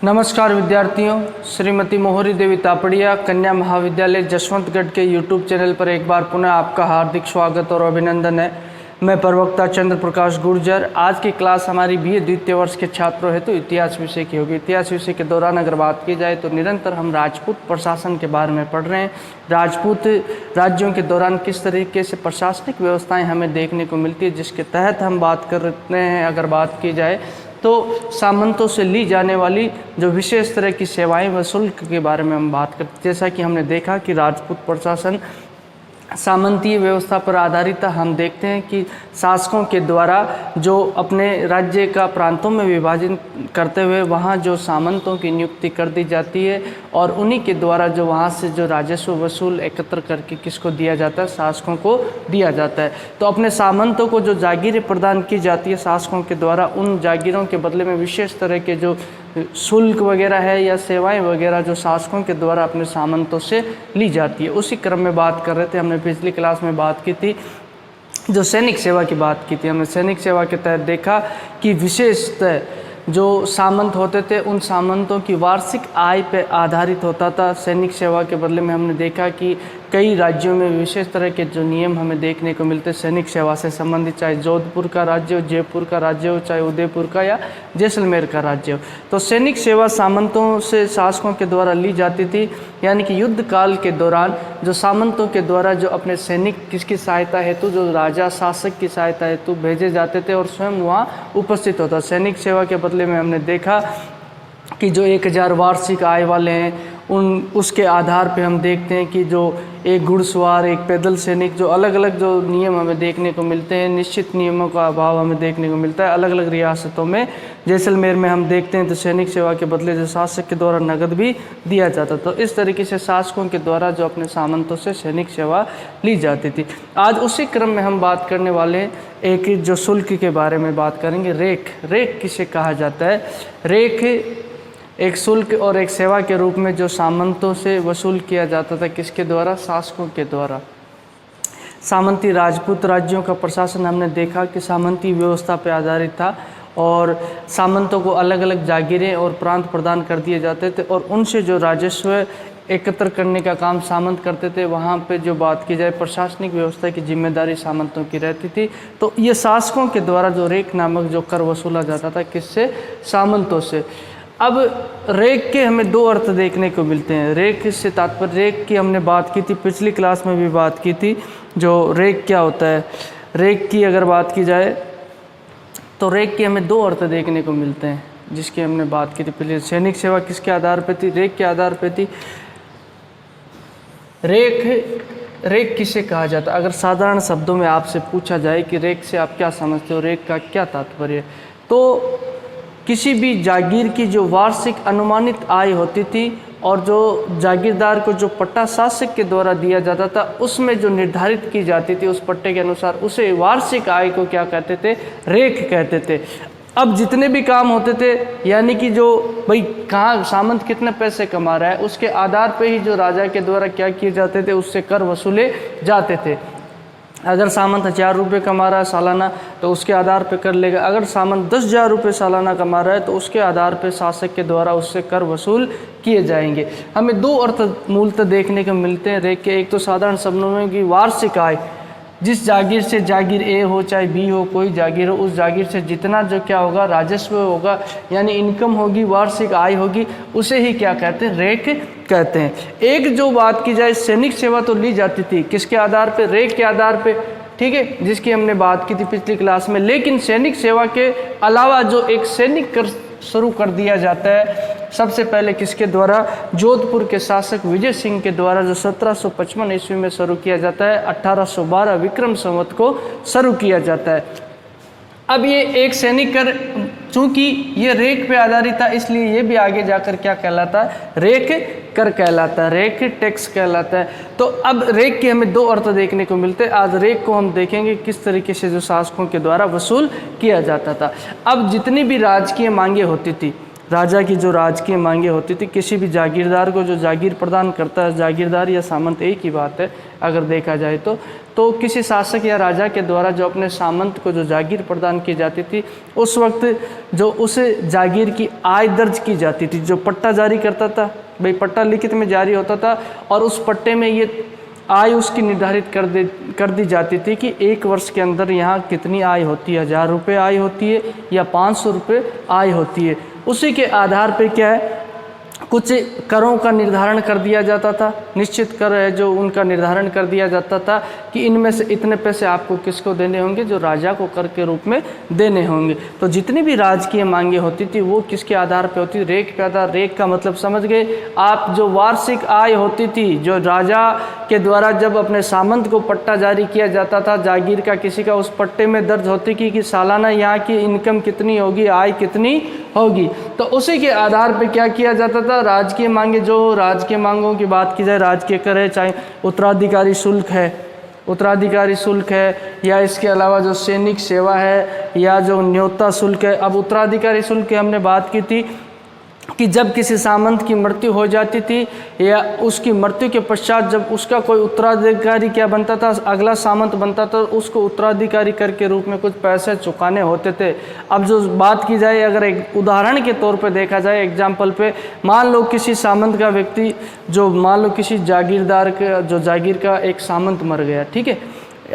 नमस्कार विद्यार्थियों, श्रीमती मोहरी देवी तापड़िया कन्या महाविद्यालय जसवंतगढ़ के YouTube चैनल पर एक बार पुनः आपका हार्दिक स्वागत और अभिनंदन है। मैं प्रवक्ता चंद्र प्रकाश गुर्जर। आज की क्लास हमारी BA द्वितीय वर्ष के छात्रों हेतु इतिहास विषय की होगी। इतिहास विषय के दौरान अगर बात की जाए तो निरंतर हम राजपूत प्रशासन के बारे में पढ़ रहे हैं। राजपूत राज्यों के दौरान किस तरीके से प्रशासनिक व्यवस्थाएं हमें देखने को मिलती है, जिसके तहत हम बात कर रहे हैं। अगर बात की जाए तो सामंतों से ली जाने वाली जो विशेष तरह की सेवाएं व शुल्क के बारे में हम बात करते हैं। जैसा कि हमने देखा कि राजपूत प्रशासन सामंतीय व्यवस्था पर आधारित था। हम देखते हैं कि शासकों के द्वारा जो अपने राज्य का प्रांतों में विभाजन करते हुए वहाँ जो सामंतों की नियुक्ति कर दी जाती है और उन्हीं के द्वारा जो वहाँ से जो राजस्व वसूल एकत्र करके किसको दिया जाता है, शासकों को दिया जाता है। तो अपने सामंतों को जो जागीरें प्रदान की जाती है शासकों के द्वारा, उन जागीरों के बदले में विशेष तरह के जो शुल्क वगैरह है या सेवाएं वगैरह जो शासकों के द्वारा अपने सामंतों से ली जाती है। उसी क्रम में बात कर रहे थे। हमने पिछली क्लास में बात की थी, जो सैनिक सेवा की बात की थी। हमने सैनिक सेवा के तहत देखा कि विशेषतः जो सामंत होते थे उन सामंतों की वार्षिक आय पर आधारित होता था सैनिक सेवा के बदले में। हमने देखा कि कई राज्यों में विशेष तरह के जो नियम हमें देखने को मिलते सैनिक सेवा से संबंधित, चाहे जोधपुर का राज्य हो, जयपुर का राज्य हो, चाहे उदयपुर का या जैसलमेर का राज्य हो। तो सैनिक सेवा सामंतों से शासकों के द्वारा ली जाती थी, यानी कि युद्ध काल के दौरान जो सामंतों के द्वारा जो अपने सैनिक किसकी सहायता हेतु, जो राजा शासक की सहायता हेतु भेजे जाते थे और स्वयं वहाँ उपस्थित होता। सैनिक सेवा के बदले में हमने देखा कि जो 1000 वार्षिक आय वाले हैं उसके आधार पे हम देखते हैं कि जो एक घुड़सवार, एक पैदल सैनिक, जो अलग अलग जो नियम हमें देखने को मिलते हैं, निश्चित नियमों का अभाव हमें देखने को मिलता है अलग अलग रियासतों में। जैसलमेर में हम देखते हैं तो सैनिक सेवा के बदले जो शासक के द्वारा नगद भी दिया जाता। तो इस तरीके से शासकों के द्वारा जो अपने सामंतों से सैनिक सेवा ली जाती थी। आज उसी क्रम में हम बात करने वाले हैं एक जो शुल्क के बारे में बात करेंगे। रेख किसे कहा जाता है? रेख एक शुल्क और एक सेवा के रूप में जो सामंतों से वसूल किया जाता था, किसके द्वारा? शासकों के द्वारा। सामंती राजपूत राज्यों का प्रशासन हमने देखा कि सामंती व्यवस्था पर आधारित था और सामंतों को अलग अलग जागीरें और प्रांत प्रदान कर दिए जाते थे और उनसे जो राजस्व एकत्र करने का काम सामंत करते थे। वहाँ पे जो बात की जाए प्रशासनिक व्यवस्था की जिम्मेदारी सामंतों की रहती थी। तो ये शासकों के द्वारा जो रेख नामक जो कर वसूला जाता था, किससे? सामंतों से। अब रेख के हमें दो अर्थ देखने को मिलते हैं। रेख से तात्पर्य, रेख की हमने बात की थी, पिछली क्लास में भी बात की थी। जो रेख क्या होता है, रेख की अगर बात की जाए तो रेख के हमें दो अर्थ देखने को मिलते हैं, जिसकी हमने बात की थी पहले। सैनिक सेवा किसके आधार पर थी? रेख के आधार पर थी। रेख किसे कहा जाता है? अगर साधारण शब्दों में आपसे पूछा जाए कि रेख से आप क्या समझते हो, रेख का क्या तात्पर्य, तो किसी भी जागीर की जो वार्षिक अनुमानित आय होती थी और जो जागीरदार को जो पट्टा शासक के द्वारा दिया जाता था, उसमें जो निर्धारित की जाती थी उस पट्टे के अनुसार, उसे वार्षिक आय को क्या कहते थे? रेख कहते थे। अब जितने भी काम होते थे, यानी कि जो भाई कहाँ सामंत कितने पैसे कमा रहा है, उसके आधार पे ही जो राजा के द्वारा क्या किए जाते थे, उससे कर वसूले जाते थे। अगर सामंत 1000 रुपये कमा रहा है सालाना तो उसके आधार पे कर लेगा। अगर सामंत 10,000 रुपये सालाना कमा रहा है तो उसके आधार पे शासक के द्वारा उससे कर वसूल किए जाएंगे। हमें दो अर्थ मूलतः देखने को मिलते हैं रेख के। एक तो साधारण शब्दों में कि वार्षिक आय, जिस जागीर से, जागीर ए हो चाहे बी हो, कोई जागीर हो, उस जागीर से जितना जो क्या होगा राजस्व होगा, यानी इनकम होगी, वार्षिक आय होगी, उसे ही क्या कहते हैं? रेख कहते हैं। एक जो बात की जाए, सैनिक सेवा तो ली जाती थी किसके आधार पे? रेख के आधार पे, ठीक है, जिसकी हमने बात की थी पिछली क्लास में। लेकिन सैनिक सेवा के अलावा जो एक सैनिक कर शुरू कर दिया जाता है, सबसे पहले किसके द्वारा? जोधपुर के शासक विजय सिंह के द्वारा, जो 1755 ईस्वी में शुरू किया जाता है। 1812 विक्रम संवत को शुरू किया जाता है। अब ये एक सैनिक कर, चूंकि ये रेख पे आधारित था, इसलिए ये भी आगे जाकर क्या कहलाता है? रेख कर कहलाता है, रेख टैक्स कहलाता है। तो अब रेख के हमें दो अर्थ देखने को मिलते हैं। आज रेख को हम देखेंगे किस तरीके से जो शासकों के द्वारा वसूल किया जाता था। अब जितनी भी राजकीय मांगे होती थी, राजा की जो राजकीय मांगे होती थी, किसी भी जागीरदार को जो जागीर प्रदान करता है, जागीरदार या सामंत एक ही बात है अगर देखा जाए तो किसी शासक या राजा के द्वारा जो अपने सामंत को जो जागीर प्रदान की जाती थी, उस वक्त जो उस जागीर की आय दर्ज की जाती थी। जो पट्टा जारी करता था, भाई पट्टा लिखित में जारी होता था और उस पट्टे में ये आय उसकी निर्धारित कर दी जाती थी कि एक वर्ष के अंदर यहाँ कितनी आय होती है, 1000 रुपये आय होती है या 500 रुपये आय होती है। उसी के आधार पर क्या है, कुछ करों का निर्धारण कर दिया जाता था, निश्चित कर है जो उनका निर्धारण कर दिया जाता था कि इनमें से इतने पैसे आपको किसको देने होंगे, जो राजा को कर के रूप में देने होंगे। तो जितनी भी राजकीय मांगे होती थी वो किसके आधार पे होती थी, रेख पे आधार। रेख का मतलब समझ गए आप, जो वार्षिक आय होती थी, जो राजा के द्वारा जब अपने सामंत को पट्टा जारी किया जाता था जागीर का किसी का, उस पट्टे में दर्ज होती कि सालाना यहाँ की इनकम कितनी होगी, आय कितनी होगी। तो उसी के आधार पे क्या किया जाता था, राजकीय मांगे, जो राजकीय मांगों की बात की जाए, राजकीय कर है, चाहे उत्तराधिकारी शुल्क है, उत्तराधिकारी शुल्क है, या इसके अलावा जो सैनिक सेवा है, या जो न्योता शुल्क है। अब उत्तराधिकारी शुल्क की हमने बात की थी कि जब किसी सामंत की मृत्यु हो जाती थी या उसकी मृत्यु के पश्चात जब उसका कोई उत्तराधिकारी क्या बनता था, अगला सामंत बनता था, उसको उत्तराधिकारी कर के रूप में कुछ पैसे चुकाने होते थे। अब जो बात की जाए, अगर एक उदाहरण के तौर पे देखा जाए, एग्जाम्पल पे, मान लो किसी सामंत का व्यक्ति, जो मान लो किसी जागीरदार का, जो जागीर का एक सामंत मर गया, ठीक है,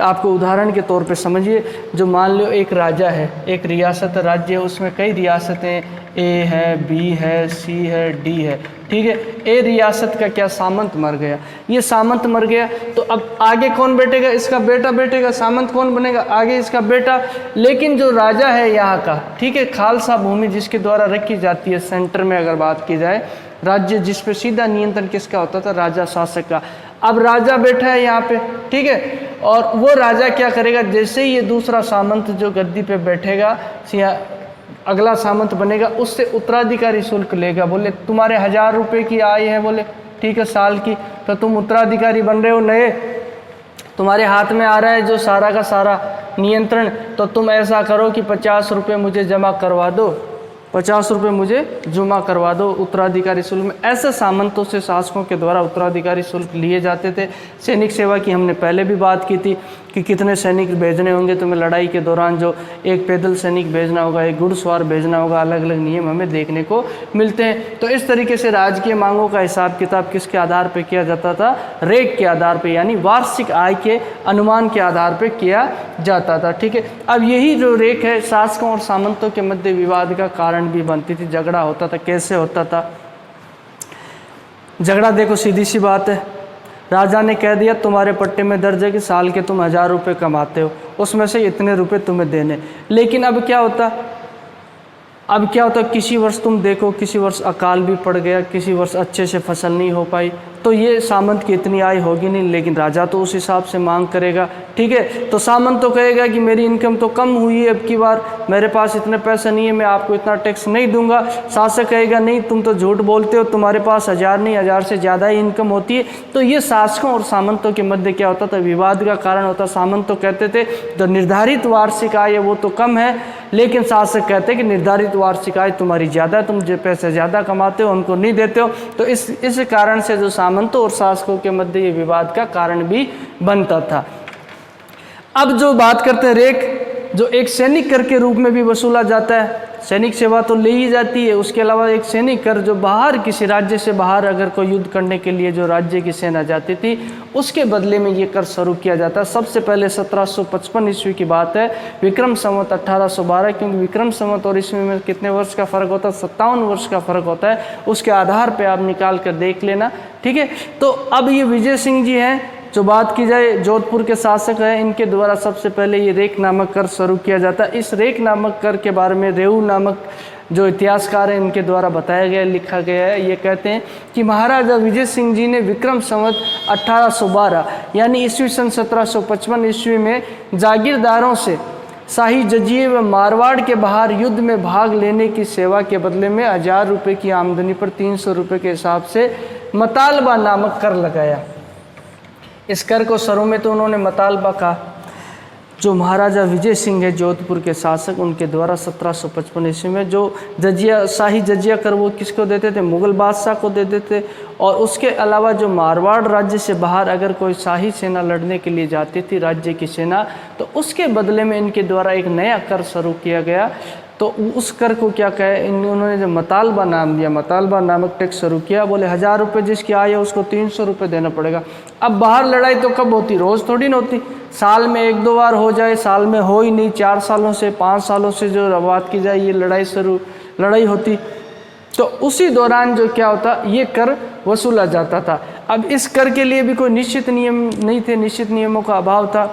आपको उदाहरण के तौर पे समझिए, जो मान लो एक राजा है, एक रियासत राज्य है, उसमें कई रियासतें, ए है, बी है, सी है, डी है, ठीक है। ए रियासत का क्या सामंत मर गया, ये सामंत मर गया, तो अब आगे कौन बैठेगा, इसका बेटा बैठेगा, सामंत कौन बनेगा, आगे इसका बेटा। लेकिन जो राजा है यहाँ का, ठीक है, खालसा भूमि जिसके द्वारा रखी जाती है, सेंटर में अगर बात की जाए, राज्य जिस पे सीधा नियंत्रण किसका होता था, राजा शासक का। अब राजा बैठा है यहाँ पे, ठीक है, और वो राजा क्या करेगा, जैसे ही ये दूसरा सामंत जो गद्दी पे बैठेगा, अगला सामंत बनेगा, उससे उत्तराधिकारी शुल्क लेगा। बोले तुम्हारे 1000 रुपये की आय है, बोले ठीक है साल की, तो तुम उत्तराधिकारी बन रहे हो नए, तुम्हारे हाथ में आ रहा है जो सारा का सारा नियंत्रण, तो तुम ऐसा करो कि 50 रुपये मुझे जमा करवा दो, 50 रुपये मुझे जमा करवा दो उत्तराधिकारी शुल्क में। ऐसे सामंतों से शासकों के द्वारा उत्तराधिकारी शुल्क लिए जाते थे। सैनिक सेवा की हमने पहले भी बात की थी कि कितने सैनिक भेजने होंगे तुम्हें लड़ाई के दौरान, जो एक पैदल सैनिक भेजना होगा, एक घुड़सवार भेजना होगा, अलग अलग नियम हमें देखने को मिलते हैं। तो इस तरीके से राजकीय मांगों का हिसाब किताब किसके आधार पर किया जाता था, रेख के आधार पर, यानी वार्षिक आय के अनुमान के आधार पर किया जाता था, ठीक है। अब यही जो रेख है शासकों और सामंतों के मध्य विवाद का कारण भी बनती थी, झगड़ा होता था। कैसे होता था झगड़ा, देखो सीधी सी बात है, राजा ने कह दिया तुम्हारे पट्टे में दर्ज है कि साल के तुम 1000 रुपये कमाते हो, उसमें से इतने रुपए तुम्हें देने। लेकिन अब क्या होता, किसी वर्ष तुम देखो, किसी वर्ष अकाल भी पड़ गया, किसी वर्ष अच्छे से फसल नहीं हो पाई, तो ये सामंत की इतनी आय होगी नहीं, लेकिन राजा तो उस हिसाब से मांग करेगा, ठीक है। तो सामंत तो कहेगा कि मेरी इनकम तो कम हुई है, अब की बार मेरे पास इतने पैसे नहीं है, मैं आपको इतना टैक्स नहीं दूंगा। शासक कहेगा नहीं तुम तो झूठ बोलते हो, तुम्हारे पास 1000 नहीं 1000 से ज़्यादा ही इनकम होती है। तो ये शासकों और सामंतों के मध्य क्या होता था, विवाद का कारण होता। सामंत तो कहते थे जो निर्धारित वार्षिक आय है वो तो कम है, लेकिन शासक कहते हैं कि निर्धारित वार्षिक आय तुम्हारी ज़्यादा है, तुम जो पैसे ज़्यादा कमाते हो उनको नहीं देते हो। तो इस कारण से जो सामंतों और शासकों के मध्य ये विवाद का कारण भी बनता था। अब जो बात करते हैं रेख, जो एक सैनिक कर के रूप में भी वसूला जाता है, सैनिक सेवा तो ले ही जाती है, उसके अलावा एक सैनिक कर जो बाहर किसी राज्य से बाहर अगर कोई युद्ध करने के लिए जो राज्य की सेना जाती थी उसके बदले में ये कर स्वरूप किया जाता है। सबसे पहले 1755 ईस्वी की बात है, विक्रम संवत 1812, क्योंकि विक्रम संवत और ईस्वी में कितने वर्ष का फर्क होता है, 57 वर्ष का फर्क होता है, उसके आधार पर आप निकाल कर देख लेना, ठीक है। तो अब ये विजय सिंह जी हैं, जो बात की जाए जोधपुर के शासक हैं, इनके द्वारा सबसे पहले ये रेख नामक कर शुरू किया जाता है। इस रेख नामक कर के बारे में रेऊ नामक जो इतिहासकार हैं इनके द्वारा बताया गया, लिखा गया है। ये कहते हैं कि महाराजा विजय सिंह जी ने विक्रम संवत 1812 यानी ईस्वी सन 1755 ईस्वी में जागीरदारों से शाही जजिए व मारवाड़ के बाहर युद्ध में भाग लेने की सेवा के बदले में 1000 रुपये की आमदनी पर 300 रुपये के हिसाब से मतालबा नामक कर लगाया। इस कर को शुरू में तो उन्होंने मतालबा कहा, जो महाराजा विजय सिंह है जोधपुर के शासक, उनके द्वारा 1755 ईस्वी में जो जजिया, शाही जजिया कर वो किसको देते थे? मुग़ल बादशाह को देते थे। और उसके अलावा जो मारवाड़ राज्य से बाहर अगर कोई शाही सेना लड़ने के लिए जाती थी, राज्य की सेना, तो उसके बदले में इनके द्वारा एक नया कर शुरू किया गया। तो उस कर को क्या कहे, उन्होंने जो मतालबा नाम दिया, मतालबा नामक टैक्स शुरू किया। बोले 1000 रुपये जिसकी आय है उसको 300 रुपये देना पड़ेगा। अब बाहर लड़ाई तो कब होती? रोज़ थोड़ी ना होती, साल में 1-2 बार हो जाए, साल में हो ही नहीं, 4 सालों से 5 सालों से जो बात की जाए ये लड़ाई होती। तो उसी दौरान जो क्या होता, ये कर वसूला जाता था। अब इस कर के लिए भी कोई निश्चित नियम नहीं थे, निश्चित नियमों का अभाव था।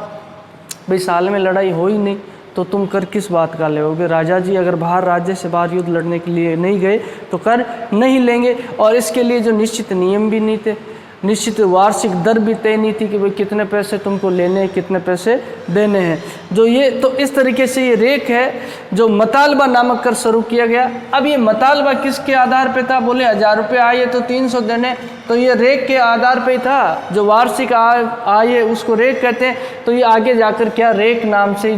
भाई साल में लड़ाई हो ही नहीं तो तुम कर किस बात का लोगे? राजा जी अगर बाहर राज्य से बाहर युद्ध लड़ने के लिए नहीं गए तो कर नहीं लेंगे। और इसके लिए जो निश्चित नियम भी नहीं थे, निश्चित वार्षिक दर भी तय नहीं थी कि भाई कितने पैसे तुमको लेने हैं, कितने पैसे देने हैं। जो ये तो इस तरीके से ये रेक है जो मतालबा नामक कर शुरू किया गया। अब ये मतालबा किसके आधार पे था? बोले 1000 रुपये आए तो 300 देने, तो ये रेक के आधार पे ही था। जो वार्षिक आय है उसको रेक कहते हैं। तो ये आगे जाकर क्या रेक नाम से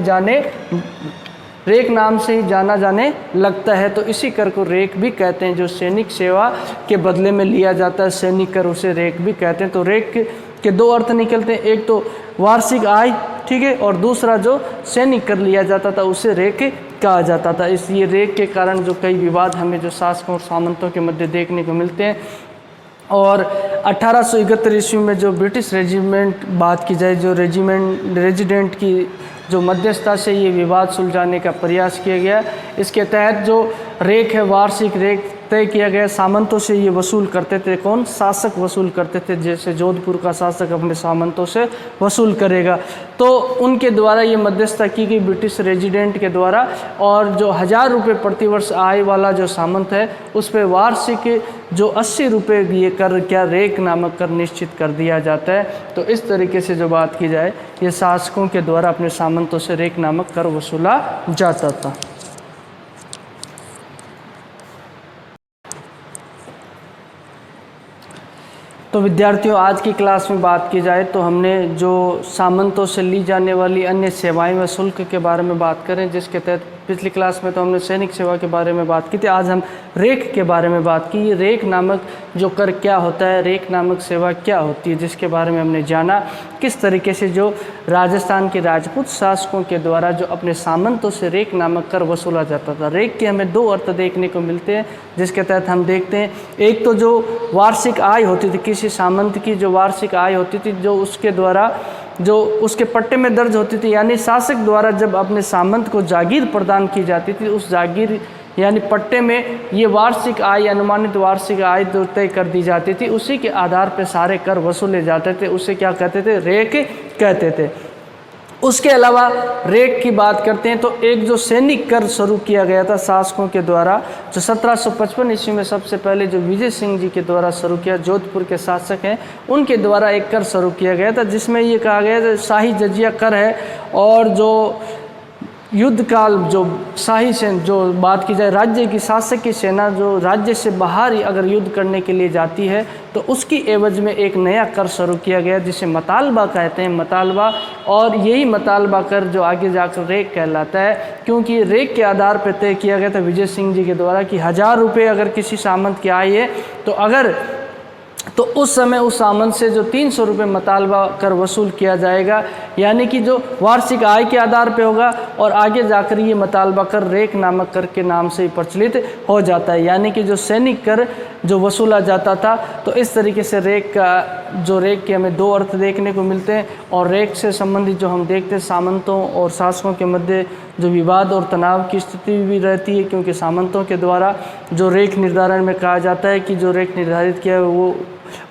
ही जाना जाने लगता है। तो इसी कर को रेक भी कहते हैं। जो सैनिक सेवा के बदले में लिया जाता है सैनिक कर, उसे रेक भी कहते हैं। तो रेक के 2 अर्थ निकलते हैं, एक तो वार्षिक आय, ठीक है, और दूसरा जो सैनिक कर लिया जाता था उसे रेक कहा जाता था। इसलिए रेक के कारण जो कई विवाद हमें जो शासकों और सामंतों के मध्य देखने को मिलते हैं। और 1871 ईस्वी में जो ब्रिटिश रेजिमेंट बात की जाए, जो रेजिडेंट की जो मध्यस्थता से ये विवाद सुलझाने का प्रयास किया गया। इसके तहत जो रेक है, वार्षिक रेक तय किया गया। सामंतों से ये वसूल करते थे, कौन? शासक वसूल करते थे। जैसे जोधपुर का शासक अपने सामंतों से वसूल करेगा, तो उनके द्वारा ये मध्यस्थता की गई ब्रिटिश रेजिडेंट के द्वारा। और जो 1000 रुपये प्रतिवर्ष आय वाला जो सामंत है उस पर वार्षिक जो 80 रुपये ये कर क्या रेक नामक कर निश्चित कर दिया जाता है। तो इस तरीके से जो बात की जाए, ये शासकों के द्वारा अपने सामंतों से रेक नामक कर वसूला जाता था। तो विद्यार्थियों, आज की क्लास में बात की जाए तो हमने जो सामंतों से ली जाने वाली अन्य सेवाएं व शुल्क के बारे में बात करें, जिसके तहत पिछली क्लास में तो हमने सैनिक सेवा के बारे में बात की थी। आज हम रेक के बारे में बात की। ये रेक नामक जो कर क्या होता है, रेक नामक सेवा क्या होती है, जिसके बारे में हमने जाना। किस तरीके से जो राजस्थान के राजपूत शासकों के द्वारा जो अपने सामंतों से रेक नामक कर वसूला जाता था। रेक के हमें 2 अर्थ देखने को मिलते हैं, जिसके तहत हम देखते हैं, एक तो जो वार्षिक आय होती थी, किसी सामंत की जो वार्षिक आय होती थी, जो उसके द्वारा जो उसके पट्टे में दर्ज होती थी, यानी शासक द्वारा जब अपने सामंत को जागीर प्रदान की जाती थी, उस जागीर यानी पट्टे में ये वार्षिक आय, अनुमानित वार्षिक आय जो तय कर दी जाती थी, उसी के आधार पर सारे कर वसूले जाते थे। उसे क्या कहते थे? रेक कहते थे। उसके अलावा रेक की बात करते हैं तो एक जो सैनिक कर शुरू किया गया था शासकों के द्वारा, जो 1755 ईस्वी में सबसे पहले जो विजय सिंह जी के द्वारा शुरू किया, जोधपुर के शासक हैं, उनके द्वारा एक कर शुरू किया गया था, जिसमें ये कहा गया था शाही जजिया कर है। और जो युद्ध काल जो शाही सेना, जो बात की जाए राज्य की शासक की सेना जो राज्य से बाहर ही अगर युद्ध करने के लिए जाती है तो उसकी एवज में एक नया कर शुरू किया गया, जिसे मतालबा कहते हैं, मतालबा। और यही मतालबा कर जो आगे जाकर रेक कहलाता है, क्योंकि रेक के आधार पर तय किया गया था विजय सिंह जी के द्वारा कि 1000 रुपये अगर किसी सामंत की आय है तो उस समय उस सामंत से जो 300 रुपये मतालबा कर वसूल किया जाएगा, यानी कि जो वार्षिक आय के आधार पे होगा। और आगे जाकर ये मतालबा कर रेक नामक कर के नाम से ही प्रचलित हो जाता है, यानी कि जो सैनिक कर जो वसूला जाता था। तो इस तरीके से रेक के हमें 2 अर्थ देखने को मिलते हैं। और रेक से संबंधित जो हम देखते हैं, सामंतों और शासकों के मध्य जो विवाद और तनाव की स्थिति भी रहती है, क्योंकि सामंतों के द्वारा जो रेक निर्धारण में कहा जाता है कि जो रेक निर्धारित किया है वो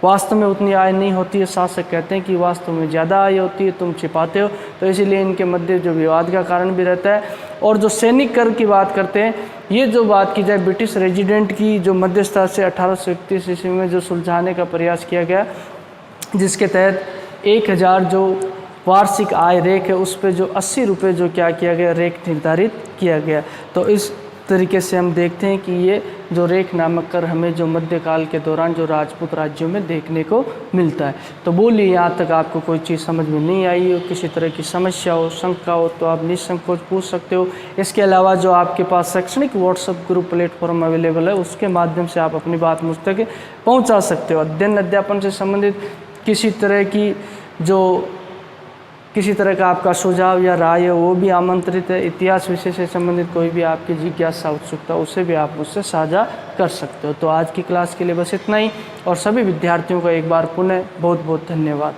वास्तव में उतनी आय नहीं होती है। शासक कहते हैं कि वास्तव में ज़्यादा आय होती है, तुम छिपाते हो। तो इसीलिए इनके मध्य जो विवाद का कारण भी रहता है। और जो सैनिक कर की बात करते हैं, ये जो बात की जाए ब्रिटिश रेजिडेंट की जो मध्यस्थता से 1831 ईस्वी में जो सुलझाने का प्रयास किया गया, जिसके तहत 1000 जो वार्षिक आय रेक है उस पर जो 80 रुपये जो क्या किया गया, रेक निर्धारित किया गया। तो इस तरीके से हम देखते हैं कि ये जो रेख नामक कर हमें जो मध्यकाल के दौरान जो राजपूत राज्यों में देखने को मिलता है। तो बोलिए यहाँ तक आपको कोई चीज़ समझ में नहीं आई हो, किसी तरह की समस्या हो, शंका हो तो आप निसंकोच पूछ सकते हो। इसके अलावा जो आपके पास शैक्षणिक व्हाट्सएप ग्रुप प्लेटफॉर्म अवेलेबल है उसके माध्यम से आप अपनी बात मुझ तक पहुँचा सकते हो। अध्ययन अध्यापन से संबंधित किसी तरह का आपका सुझाव या राय है वो भी आमंत्रित है। इतिहास विषय से संबंधित कोई भी आपकी जिज्ञासा उत्सुकता उसे भी आप मुझसे साझा कर सकते हो। तो आज की क्लास के लिए बस इतना ही और सभी विद्यार्थियों का एक बार पुनः बहुत बहुत धन्यवाद।